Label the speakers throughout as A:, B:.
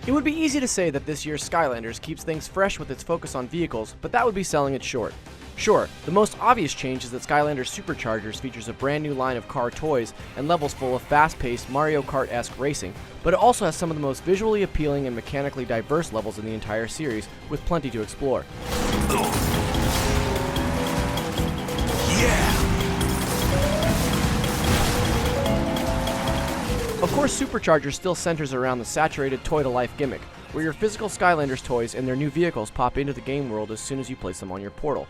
A: It would be easy to say that this year's Skylanders keeps things fresh with its focus on vehicles, but that would be selling it short. Sure, the most obvious change is that Skylanders SuperChargers features a brand new line of car toys and levels full of fast-paced Mario Kart-esque racing, but it also has some of the most visually appealing and mechanically diverse levels in the entire series, with plenty to explore. Of course, SuperChargers still centers around the saturated toy-to-life gimmick, where your physical Skylanders toys and their new vehicles pop into the game world as soon as you place them on your portal.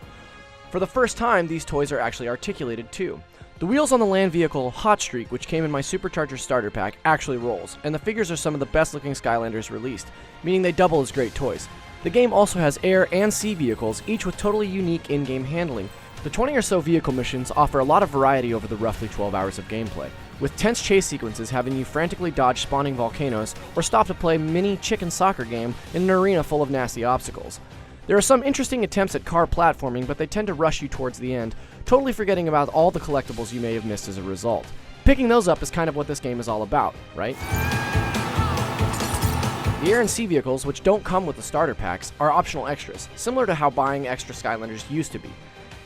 A: For the first time, these toys are actually articulated too. The wheels on the land vehicle Hot Streak, which came in my SuperChargers starter pack, actually rolls, and the figures are some of the best-looking Skylanders released, meaning they double as great toys. The game also has air and sea vehicles, each with totally unique in-game handling. The 20 or so vehicle missions offer a lot of variety over the roughly 12 hours of gameplay, with tense chase sequences having you frantically dodge spawning volcanoes or stop to play a mini chicken soccer game in an arena full of nasty obstacles. There are some interesting attempts at car platforming, but they tend to rush you towards the end, totally forgetting about all the collectibles you may have missed as a result. Picking those up is kind of what this game is all about, right? The air and sea vehicles, which don't come with the starter packs, are optional extras, similar to how buying extra Skylanders used to be.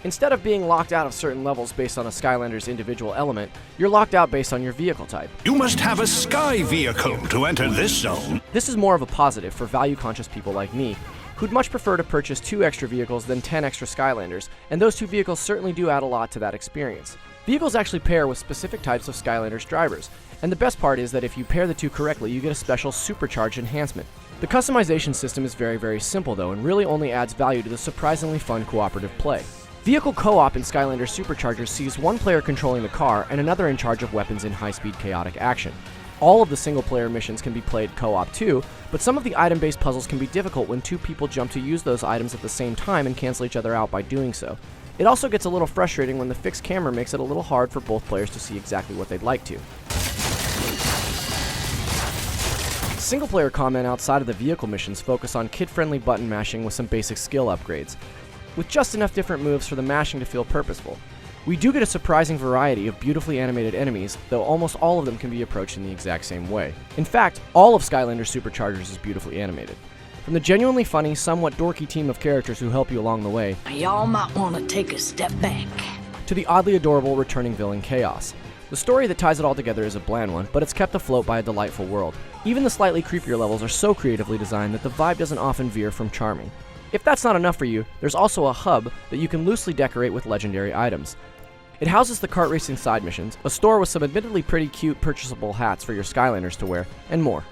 A: Instead of being locked out of certain levels based on a Skylander's individual element, you're locked out based on your vehicle type.
B: You must have a sky vehicle to enter this zone.
A: This is more of a positive for value-conscious people like me, who'd much prefer to purchase 2 extra vehicles than 10 extra Skylanders, and those 2 vehicles certainly do add a lot to that experience. Vehicles actually pair with specific types of Skylanders drivers, and the best part is that if you pair the 2 correctly, you get a special supercharged enhancement. The customization system is very simple though, and really only adds value to the surprisingly fun cooperative play. Vehicle co-op in Skylanders SuperChargers sees one player controlling the car and another in charge of weapons in high-speed chaotic action. All of the single-player missions can be played co-op too, but some of the item-based puzzles can be difficult when 2 people jump to use those items at the same time and cancel each other out by doing so. It also gets a little frustrating when the fixed camera makes it a little hard for both players to see exactly what they'd like to. Single-player content outside of the vehicle missions focus on kid-friendly button mashing with some basic skill upgrades, with just enough different moves for the mashing to feel purposeful. We do get a surprising variety of beautifully animated enemies, though almost all of them can be approached in the exact same way. In fact, all of Skylanders SuperChargers is beautifully animated. From the genuinely funny, somewhat dorky team of characters who help you along the way,
C: y'all might want to take a step back,
A: to the oddly adorable returning villain Chaos. The story that ties it all together is a bland one, but it's kept afloat by a delightful world. Even the slightly creepier levels are so creatively designed that the vibe doesn't often veer from charming. If that's not enough for you, there's also a hub that you can loosely decorate with legendary items. It houses the kart racing side missions, a store with some admittedly pretty cute purchasable hats for your Skylanders to wear, and more.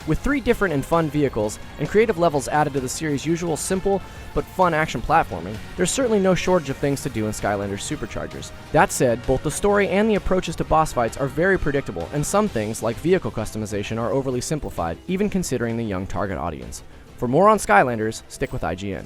A: With 3 different and fun vehicles, and creative levels added to the series' usual simple but fun action platforming, there's certainly no shortage of things to do in Skylanders SuperChargers. That said, both the story and the approaches to boss fights are very predictable, and some things, like vehicle customization, are overly simplified, even considering the young target audience. For more on Skylanders, stick with IGN.